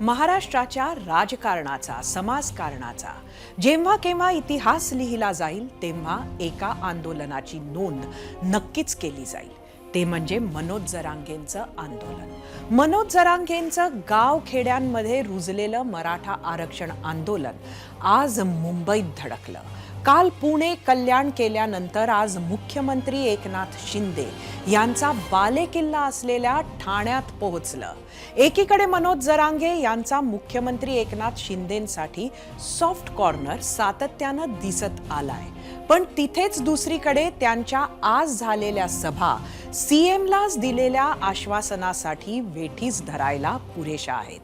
महाराष्ट्राच्या राजकारणाचा, समाजकारणाचा जेव्हा केव्हा इतिहास लिहिला जाईल तेव्हा एका आंदोलनाची नोंद नक्कीच केली जाईल. ते म्हणजे मनोज जरांगेंचं आंदोलन. मनोज जरांगेंचं गाव खेड्यांमध्ये रुजलेलं मराठा आरक्षण आंदोलन आज मुंबईत धडकलं. काल पुणे कल्याण केल्यानंतर आज मुख्यमंत्री एकनाथ शिंदे यांचा बालेकिल्ला असलेल्या ठाण्यात पोहोचलं. एकीकडे मनोज जरांगे यांचा मुख्यमंत्री एकनाथ शिंदेंसाठी सॉफ्ट कॉर्नर सातत्यानं दिसत आलाय, पण तिथेच दुसरीकडे त्यांच्या आज झालेल्या सभा सीएमलाच दिलेल्या आश्वासनासाठी वेठीस धरायला पुरेशा आहेत.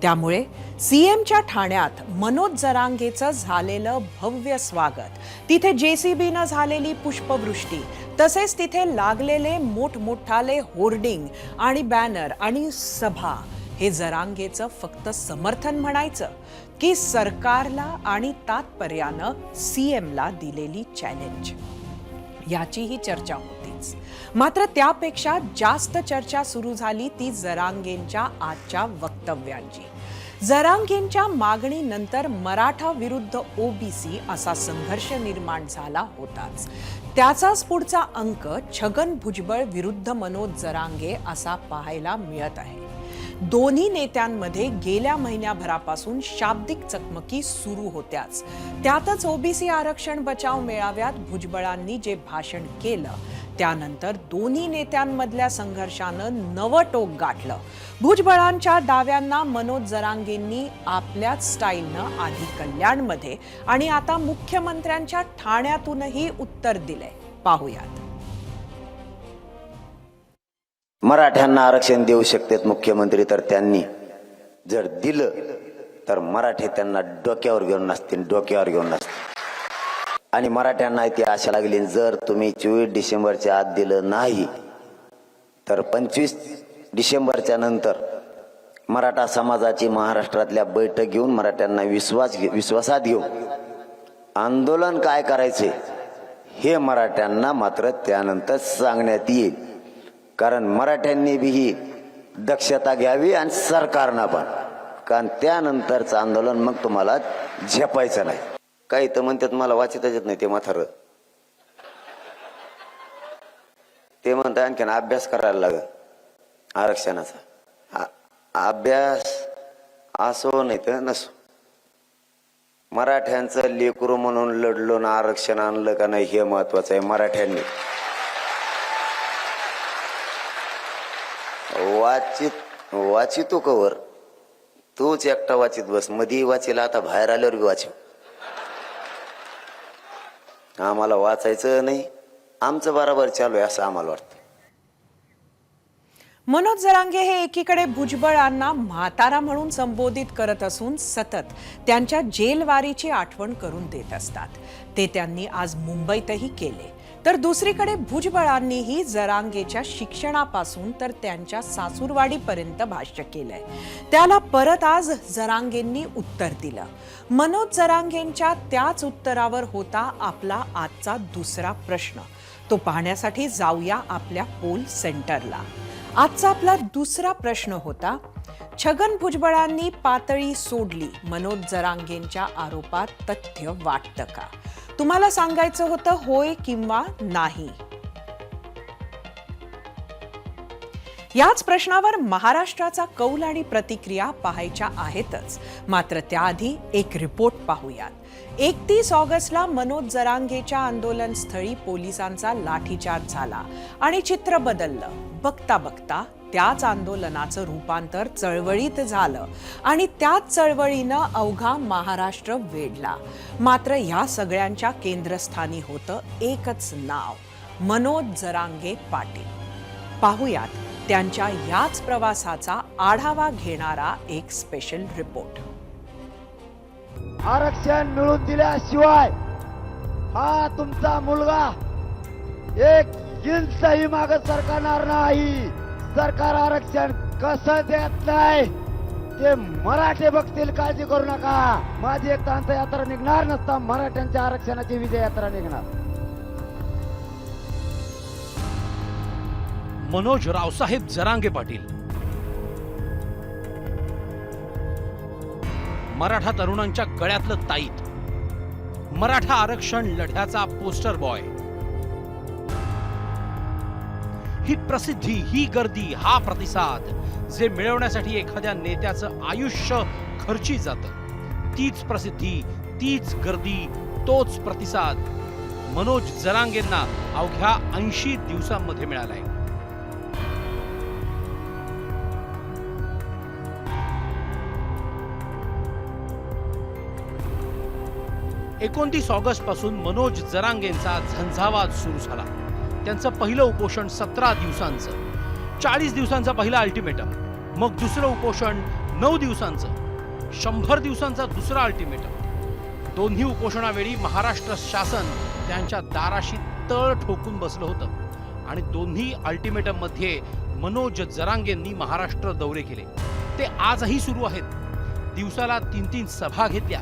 त्यामुळे सीएमच्या ठाण्यात मनोज जरांगेचं झालेलं भव्य स्वागत, तिथे जेसीबीनं झालेली पुष्पवृष्टी, तसेच तिथे लागलेले मोठमोठाले होर्डिंग आणि बॅनर आणि सभा हे जरांगेचं फक्त समर्थन म्हणायचं की सरकारला आणि तात्पर्यानं सीएमला दिलेली चॅलेंज, याचीही चर्चा होतीच. मात्र त्यापेक्षा जास्त चर्चा सुरू झाली ती जरांगेंच्या आजच्या वक्तव्यांची. जरांगेंच्या मागणीनंतर मराठा विरुद्ध ओबीसी असा संघर्ष निर्माण झाला होताच. त्याचाच पुढचा अंक छगन भुजबळ विरुद्ध मनोज जरांगे असा पाहायला मिळत आहे. दोन्ही नेत्यांमध्ये गेल्या महिन्याभरापासून शाब्दिक चकमकी सुरू होत्याच. त्यातच ओबीसी आरक्षण बचाव मेळाव्यात भुजबळांनी जे भाषण केलं त्यानंतर दोन्ही नेत्यांमधल्या संघर्षानं नवं टोक गाठलं. भुजबळांच्या डाव्यांना मनोज जरांगेंनी आपल्याच स्टाईलनं आधी कल्याणमध्ये आणि आता मुख्यमंत्र्यांच्या ठाण्यातूनही उत्तर दिलंय. पाहूयात. मराठ्यांना आरक्षण देऊ शकतात मुख्यमंत्री, तर त्यांनी जर दिलं तर मराठी त्यांना डोक्यावर घेऊन नसतील. आणि मराठ्यांना ती आशा लागली, जर तुम्ही 24 डिसेंबरच्या आत दिलं नाही तर 25 डिसेंबरच्या नंतर मराठा समाजाची महाराष्ट्रातल्या बैठक घेऊन मराठ्यांना विश्वासात घेऊन आंदोलन काय करायचे हे मराठ्यांना मात्र त्यानंतर सांगण्यात येईल. कारण मराठ्यांनी बी ही दक्षता घ्यावी आणि सरकारनं पण, कारण त्यानंतरचं आंदोलन मग तुम्हाला झेपायचं नाही. काही तर म्हणतात मला वाचताच येत नाही ते म्हातारं, ते म्हणतात आणखीन अभ्यास करायला लागत आरक्षणाचा. अभ्यास असो नाही तर नसो, मराठ्यांचं लेकरू म्हणून लढलो ना आरक्षण आणलं का नाही हे महत्वाचं आहे. मराठ्यांनी वाचितो कवर, तूच एकटा वाचित बस, मधी वाचेला आता बाहेर आल्यावर बी वाचव. आम्हाला वाचायचं नाही, आमचं बरोबर चालू आहे असं आम्हाला वाटतं. मनोज जरांगे हे एकीकडे भुजबळांना म्हातारा म्हणून संबोधित करत असून सतत त्यांच्या जेलवारीची आठवण करून देत असतात. ते त्यांनी आज मुंबईतही केले. तर दुसरीकडे भुजबळांनीही जरांगेच्या शिक्षणापासून तर त्यांच्या सासूरवाडीपर्यंत भाष्य केलंय. त्याला परत आज जरांगेंनी उत्तर दिलं. मनोज जरांगेंच्या त्याच उत्तरावर होता आपला आजचा दुसरा प्रश्न. तो पाहण्यासाठी जाऊया आपल्या पोल सेंटरला. आजचा आपला दुसरा प्रश्न होता, छगन भुजबळांनी पातळी सोडली, मनोज जरांगेंच्या आरोपात तथ्य वाटतं का? तुम्हाला सांगायचं होतं होय किंवा नाही. याच प्रश्नावर महाराष्ट्राचा कौल आणि प्रतिक्रिया पाहायच्या आहेतच. मात्र त्याआधी एक रिपोर्ट पाहूयात. 31 ऑगस्टला मनोज जरांगेच्या आंदोलनस्थळी पोलिसांचा लाठीचार्ज झाला आणि चित्र बदललं. बघता बघता त्याच आंदोलनाचं रूपांतर चळवळीत झालं आणि त्याच चळवळीनं अवघा महाराष्ट्र वेढला. मात्र या सगळ्यांच्या केंद्रस्थानी होतं एकच नाव, मनोज जरांगे पाटील. पाहूयात त्यांच्या याच प्रवासाचा आढावा घेणारा एक स्पेशल रिपोर्ट. आरक्षण मिळवून दिल्याशिवाय हा तुमचा मुलगा एक इंचही मागं सरकारणार नाही. सरकार आरक्षण कसं देत नाही ते मराठे बघतील, काळजी करू नका. माझी एक तांत्रिक यात्रा निघणार नसता, मराठ्यांच्या आरक्षणाची विजय यात्रा निघणार. मनोज रावसाहेब जरांगे पाटील मराठा तरुणांच्या गळ्यातलं ताईत, मराठा आरक्षण लढ्याचा पोस्टर बॉय. ही प्रसिद्धी, ही गर्दी, हा प्रतिसाद जे मिळवण्यासाठी एखाद्या नेत्याचं आयुष्य खर्ची जातं, तीच प्रसिद्धी, तीच गर्दी, तोच प्रतिसाद मनोज जरांगेंना अवघ्या 80 दिवसांमध्ये मिळालाय. एकोणतीस ऑगस्ट पासून मनोज जरांगेंचा झंझावात सुरू झाला. त्यांचं पहिलं उपोषण 17 दिवसांचं, 40 दिवसांचा पहिला अल्टिमेटम, मग दुसरं उपोषण 9 दिवसांचं, 100 दिवसांचा दुसरा अल्टिमेटम. दोन्ही उपोषणावेळी महाराष्ट्र शासन त्यांच्या दाराशी तळ ठोकून बसलं होतं आणि दोन्ही अल्टिमेटम मध्ये मनोज जरांगेंनी महाराष्ट्र दौरे केले. ते आजही सुरू आहेत. दिवसाला 3-3 सभा घेतल्या.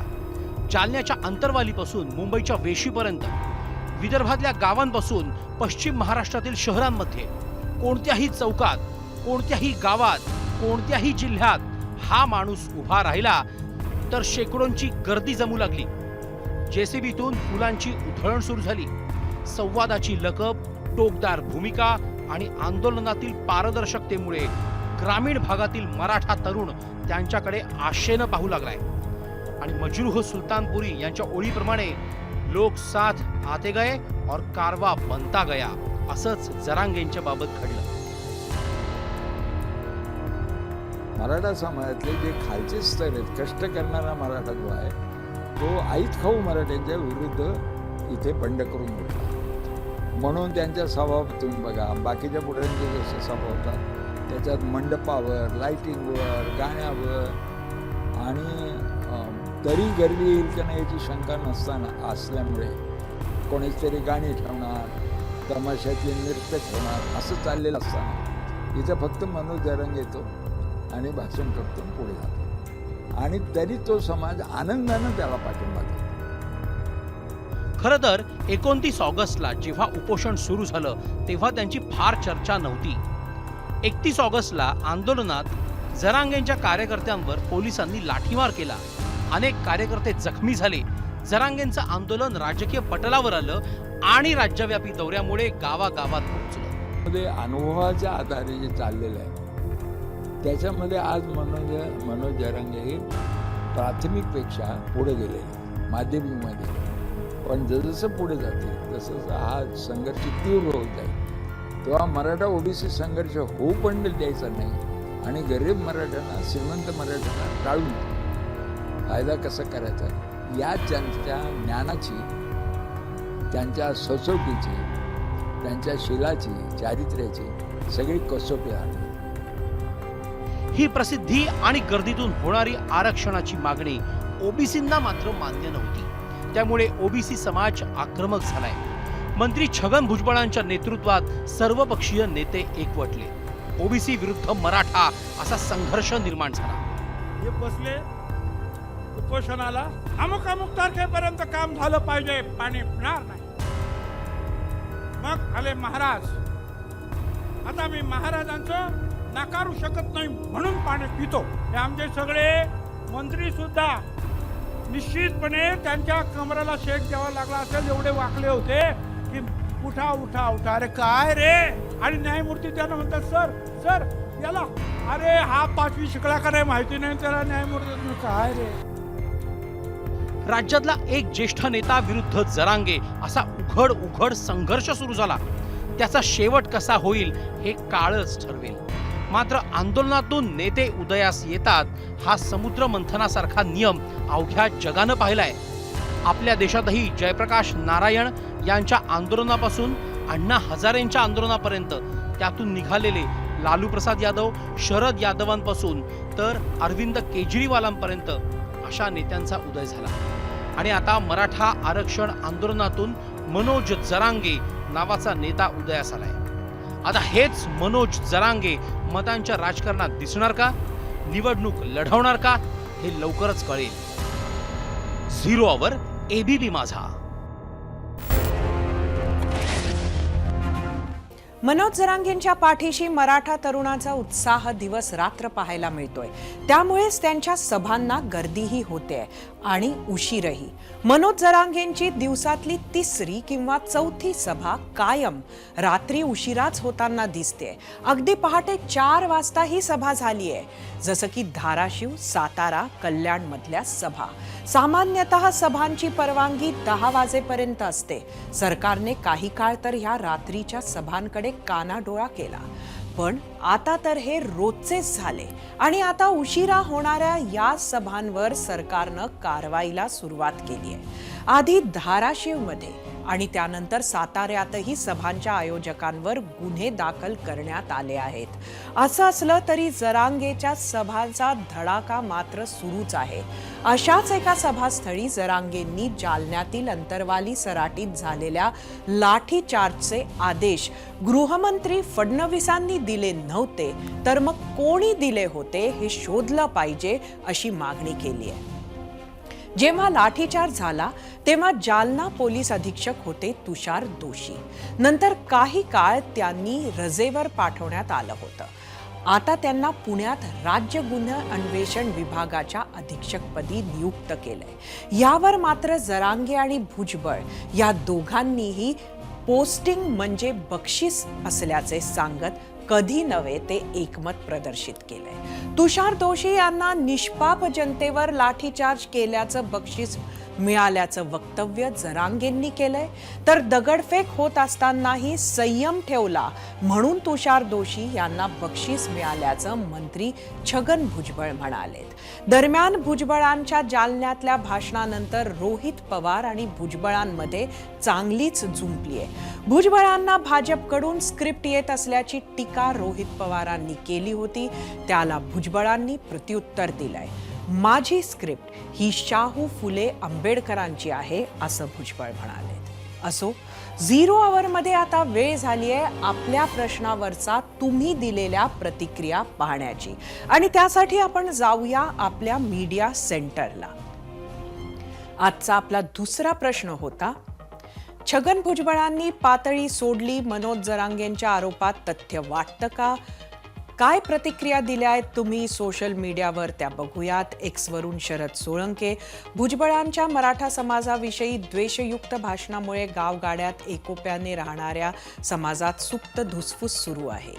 जालन्याच्या अंतरवालीपासून मुंबईच्या वेशीपर्यंत, विदर्भातल्या गावांपासून पश्चिम महाराष्ट्रातील शहरांमध्ये, कोणत्याही चौकात, कोणत्याही गावात, कोणत्याही जिल्ह्यात हा माणूस उभा राहिला तर शेकडोंची गर्दी जमू लागली. जेसीबीतून फुलांची उधळण सुरू झाली. संवादाची लकब, टोकदार भूमिका आणि आंदोलनातील पारदर्शकतेमुळे ग्रामीण भागातील मराठा तरुण त्यांच्याकडे आशेनं पाहू लागलाय. आणि मजरूह सुलतानपुरी यांच्या ओळीप्रमाणे लोक साथ आते गए और कारवा बनता गया, असंच जरांगेंच्या बाबत घडलं. मराठा समाजातले जे खालचे स्तर आहेत, कष्ट करणारा मराठा जो आहे तो आईत खाऊ मराठ्यांच्या विरुद्ध इथे बंड करून उठला. म्हणून त्यांच्या स्वभावातून बघा, बाकीच्या पुढाऱ्यांचे जसे स्वभाव होतात त्याच्यात मंडपावर, लाईटिंगवर, गाण्यावर आणि तरी गर्दी येईल का नाही याची शंका नसताना असल्यामुळे कोणीच तरी गाणी ठेवणार, तमाशातले नृत्य ठेवणार, असं चाललेलं असताना इथं फक्त मनोज जरांगे येतो आणि भाषण करतो, पुढे जातो आणि तरी तो समाज आनंदानं त्याला पाठिंबा देतो. खरं तर 29 ऑगस्टला जेव्हा उपोषण सुरू झालं तेव्हा त्यांची फार चर्चा नव्हती. 31 ऑगस्टला आंदोलनात जरांगेंच्या कार्यकर्त्यांवर पोलिसांनी लाठीमार केला. अनेक कार्यकर्ते जखमी झाले. जरांगेंचं आंदोलन राजकीय पटलावर आलं आणि राज्यव्यापी दौऱ्यामुळे गावागावात पोहोचलं. अनुभवाच्या आधारे जे चाललेलं आहे त्याच्यामध्ये आज मनोज जरांगे हे प्राथमिकपेक्षा पुढे गेलेले माध्यमिकमध्ये. पण जसं पुढे जाते तसं हा संघर्ष तीव्र होत जाईल. तेव्हा मराठा ओबीसी संघर्ष होऊ पण द्यायचा नाही आणि गरीब मराठ्यांना, श्रीमंत मराठ्यांना टाळून फायदा कसा करायचा या त्यांच्या ज्ञानाची, त्यांच्या सचोटीची, त्यांच्या शिलाची, चारित्र्याची सगळी कसोटी आली. ही प्रसिद्धी आणि गर्दीतून होणारी आरक्षणाची मागणी ओबीसींना मात्र मान्य नव्हती. त्यामुळे ओबीसी समाज आक्रमक झालाय. मंत्री छगन भुजबळांच्या नेतृत्वात सर्वपक्षीय नेते एकवटले. ओबीसी विरुद्ध मराठा असा संघर्ष निर्माण झाला. हे बसले उपोषणाला, अमुक तारखेपर्यंत काम झालं पाहिजे, पाणी पिणार नाही. मग आले महाराज. आता मी महाराजांचं नाकारू शकत नाही म्हणून पाणी पितो. हे आमचे सगळे मंत्री सुद्धा निश्चितपणे त्यांच्या कमराला शेक द्यावा लागला असेल, एवढे वाकले होते की उठा उठा उठा. अरे काय रे. आणि न्यायमूर्ती त्यांना म्हणतात, सर सर याला, अरे हा 5वी शिकला का नाही माहिती नाही त्याला. न्यायमूर्ती काय रे. राज्यातला एक ज्येष्ठ नेता विरुद्ध जरांगे असा उघड संघर्ष सुरू झाला. त्याचा शेवट कसा होईल हे काळच ठरवेल. मात्र आंदोलनातून नेते उदयास येतात हा समुद्र मंथनासारखा नियम अवघ्या जगानं पाहिलाय. आपल्या देशातही जयप्रकाश नारायण यांच्या आंदोलनापासून अण्णा हजारेंच्या आंदोलनापर्यंत, त्यातून निघालेले लालू प्रसाद यादव, शरद यादवांपासून तर अरविंद केजरीवालांपर्यंत अशा नेत्यांचा उदय झाला. आणि आता मराठा आरक्षण आंदोलनातून मनोज जरांगे नावाचा नेता उदयास आलाय. आता हेच मनोज जरांगे मतांच्या राजकारणात दिसणार का, निवडणूक लढवणार का, हे लवकरच कळेल. 0 आवर ABP माझा. मनोज जरांगेंच्या पाठीशी मराठा तरुणाचा उत्साह दिवस रात्र पाहायला मिळतोय. त्यामुळेच त्यांच्या सभांना गर्दीही होते आणि उशीरही. मनोज जरांगेंची दिवसातली 3री किंवा 4थी सभा कायम रात्री उशिराच होताना दिसते. अगदी पहाटे 4 वाजता ही सभा झालीये. जसं की धाराशिव, सातारा, कल्याण मधल्या सभा. सामान्यतः सभांची परवानगी 10 वाजेपर्यंत असते. सरकारने काही काळ तर ह्या रात्रीच्या सभांकडे कानाडोळा केला. पण आता तर हे रोजचेच झाले आणि आता उशिरा होणाऱ्या या सभांवर सरकारनं कारवाईला सुरुवात केली आहे. आधी धाराशिवमध्ये आणि त्यानंतर साताऱ्यातही सभांच्या आयोजकांवर गुन्हे दाखल करण्यात आले आहेत. असं असलं तरी जरांगेच्या सभांचा धडाका मात्र सुरूच आहे. अशाच एका सभास्थळी जरांगेंनी जालन्यातील अंतरवाली सराटीत झालेल्या लाठीचार्जचे आदेश गृहमंत्री फडणवीसांनी दिले नव्हते तर मग कोणी दिले होते हे शोधलं पाहिजे अशी मागणी केली आहे. जेव्हा लाठीचार्ज झाला तेव्हा जालना पोलीस अधीक्षक होते तुषार दोशी. नंतर काही काळ त्यांनी रजेवर पाठवण्यात आलं होतं. आता त्यांना पुण्यात राज्य गुन्हे अन्वेषण विभागाच्या अधीक्षकपदी नियुक्त केलंय. यावर मात्र जरांगे आणि भुजबळ या दोघांनीही पोस्टिंग म्हणजे बक्षीस असल्याचे सांगत कधी नव्हे ते एकमत प्रदर्शित केलंय. तुषार दोशी यांना निष्पाप जनतेवर लाठीचार्ज केल्याचं बक्षीस मिळाल्याचं वक्तव्य जरांगेंनी केलंय. तर दगडफेक होत असतानाही संयम ठेवला म्हणून तुषार दोशी यांना बक्षीस मिळाल्याचं मंत्री छगन भुजबळ म्हणालेत. दरम्यान भुजबळांच्या जालन्यातल्या भाषणानंतर रोहित पवार आणि भुजबळांमध्ये चांगलीच जुंपली आहे. भुजबळांना भाजपकडून स्क्रिप्ट येत असल्याची टीका रोहित पवारांनी केली होती. त्याला भुजबळांनी प्रत्युत्तर दिलंय. माझी स्क्रिप्ट ही शाहू फुले आंबेडकरांची आहे असं भुजबळ म्हणाले. असो, 0 आवरमध्ये आता वेळ झाली आहे आपल्या प्रश्नावरचा तुम्ही दिलेल्या प्रतिक्रिया पाहण्याची आणि त्यासाठी आपण जाऊया आपल्या मीडिया सेंटरला. आजचा आपला दुसरा प्रश्न होता, छगन भुजबळांनी पातळी सोडली, मनोज जरांगेंच्या आरोपात तथ्य वाटतं का? काय प्रतिक्रिया दिल्या आहेत तुम्ही सोशल मीडियावर त्या बघूयात. एक्सवरून शरद सोळंके, भुजबळांच्या मराठा समाजाविषयी द्वेषयुक्त भाषणामुळे गावगाड्यात एकोप्याने राहणाऱ्या समाजात सुप्त धुसफूस सुरू आहे.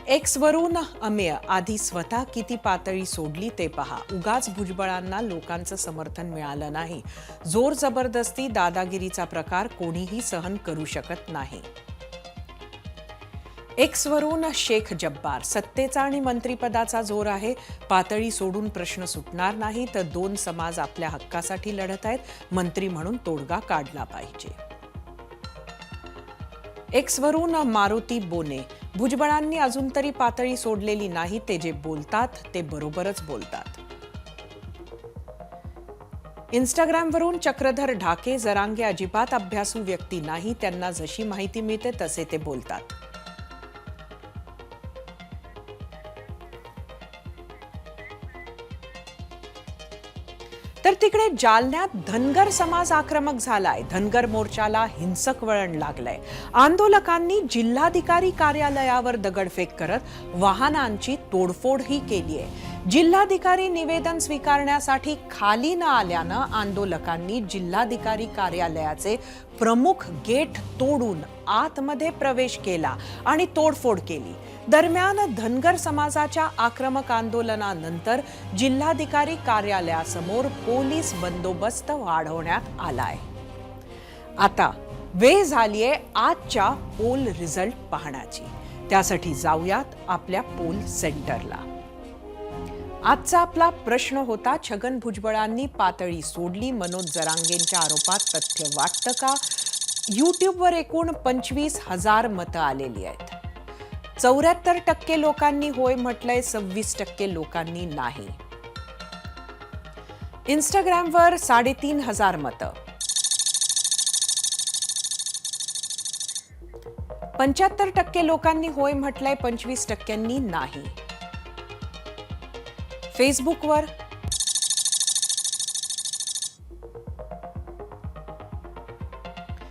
एक्सवरून अमेय, आधी स्वतः किती पातळी सोडली ते पहा. उगाच भुजबळांना लोकांचं समर्थन मिळालं नाही. जोर जबरदस्ती दादागिरीचा प्रकार कोणीही सहन करू शकत नाही. एक्सवरून शेख जब्बार, सत्तेचा आणि मंत्रिपदाचा जोर आहे. पातळी सोडून प्रश्न सुटणार नाही तर 2 समाज आपल्या हक्कासाठी लढत आहेत. मंत्री म्हणून तोडगा काढला पाहिजे. एक्सवरून मारुती बोने, भुजबळांनी अजून तरी पातळी सोडलेली नाही. ते जे बोलतात ते बरोबरच बोलतात. इंस्टाग्रामवरून चक्रधर ढाके, जरांगे अजिबात अभ्यासू व्यक्ती नाही. त्यांना जशी माहिती मिळते तसे ते बोलतात. तर तिकडे जालन्यात धनगर समाज आक्रमक झालाय. धनगर मोर्चाला हिंसक वळण लागलंय. आंदोलकांनी जिल्हाधिकारी कार्यालयावर दगडफेक करत वाहनांची तोडफोडही केली आहे. जिल्हाधिकारी निवेदन स्वीकारण्यासाठी खाली न आल्यानं आंदोलकांनी जिल्हाधिकारी कार्यालयाचे प्रमुख गेट तोडून आतमध्ये प्रवेश केला आणि तोडफोड केली. दरम्यान धनगर समाजाच्या आक्रमक आंदोलनानंतर जिल्हाधिकारी कार्यालयासमोर पोलीस बंदोबस्त वाढवण्यात आलाय. आता वेळ झालीये आजच्या पोल रिझल्ट पाहण्याची. त्यासाठी जाऊयात आपल्या पोल सेंटरला. आजचा आपला प्रश्न होता, छगन भुजबळांनी पातळी सोडली, मनोज जरांगेंच्या आरोपात तथ्य वाटतं का? यूट्यूबवर एकूण 25,000 मतं आलेली आहेत. 74% लोकांनी होय म्हटलंय, 26% लोकांनी नाही. इंस्टाग्रामवर 3,500 मतं. 75% लोकांनी होय म्हटलंय, 25% नाही. फेसबुकवर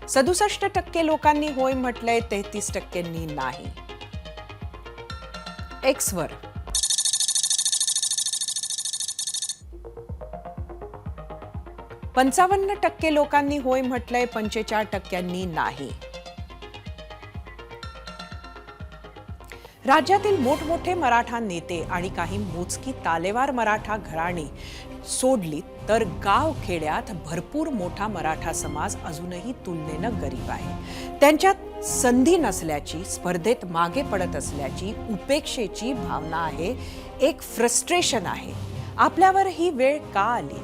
67% लोकांनी होय म्हटलंय, 33%नी नाही. एक्सवर 55% लोकांनी होय म्हटलंय, 45%नी नाही. राज्यातील मोठमोठे मराठा नेते आणि काही मोजकी तालेवार मराठा घराणी सोडली तर गाव खेड्यात भरपूर मोठा मराठा समाज अजूनही तुलनेनं गरीब आहे. त्यांच्यात संधी नसल्याची, स्पर्धेत मागे पडत असल्याची, उपेक्षेची भावना आहे. एक फ्रस्ट्रेशन आहे. आपल्यावर ही वेळ का आली,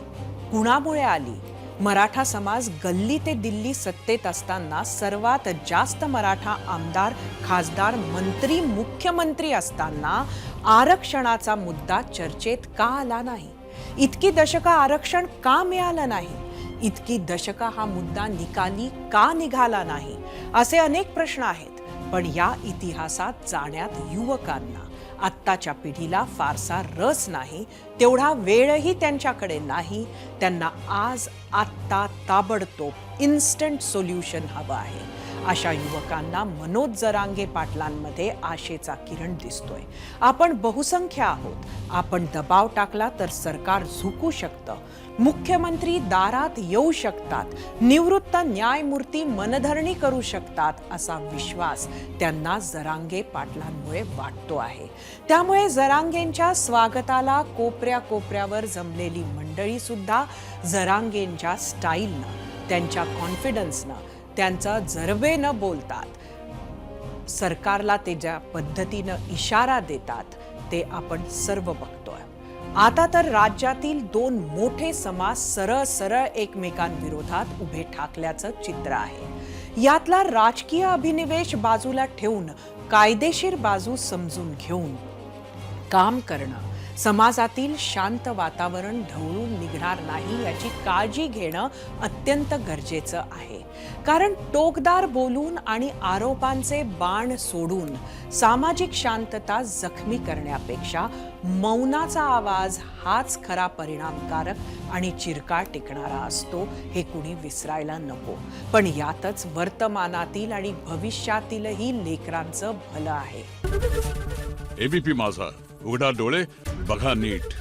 कुणामुळे आली? मराठा समाज गल्ली ते दिल्ली सत्तेत असताना सर्वात जास्त मराठा आमदार, खासदार, मंत्री, मुख्यमंत्री असताना आरक्षणाचा मुद्दा चर्चेत का आला नाही? इतकी दशकं आरक्षण का मिळालं नाही? इतकी दशकं हा मुद्दा निकाली का निघाला नाही? असे अनेक प्रश्न आहेत. पण या इतिहासात जाण्यात युवकांना, आत्ताच्या पिढीला फारसा रस नाही. तेवढा वेळही त्यांच्याकडे नाही. त्यांना आज, आत्ता, ताबडतोब इन्स्टंट सोल्युशन हवं आहे. अशा युवकांना मनोज जरांगे पाटलांमध्ये आशेचा किरण दिसतोय. आपण बहुसंख्य आहोत. आपण दबाव टाकला तर सरकार झुकू शकतं. मुख्यमंत्री दारात येऊ शकतात. निवृत्त न्यायमूर्ती मनधरणी करू शकतात, असा विश्वास त्यांना जरांगे पाटलांमुळे वाटतो आहे. त्यामुळे जरांगेंच्या स्वागताला कोपऱ्या कोपऱ्यावर जमलेली मंडळी सुद्धा जरांगेंच्या स्टाईलनं, त्यांच्या कॉन्फिडन्सनं, त्यांचा जरबेनं बोलतात. सरकारला ते ज्या पद्धतीनं इशारा देतात ते आपण सर्व बघतोय. आता तर राज्यातील 2 मोठे समाज सरळ सरळ एकमेकांविरोधात उभे ठाकल्याचं चित्र आहे. यातला राजकीय अभिनिवेश बाजूला ठेवून कायदेशीर बाजू समजून घेऊन काम करणं, समाजातील शांत वातावरण ढवळून निघणार नाही याची काळजी घेणं अत्यंत गरजेचं आहे. कारण टोकदार बोलून आणि आरोपांचे बाण सोडून सामाजिक शांतता जखमी करण्यापेक्षा मौनाचा आवाज हाच खरा परिणामकारक आणि चिरकाळ टिकणारा असतो, हे कुणी विसरायला नको. पण यातच वर्तमानातील आणि भविष्यातीलही लेकरांचं भलं आहे. एबीपी माझा, उघडा डोळे बघा नीट.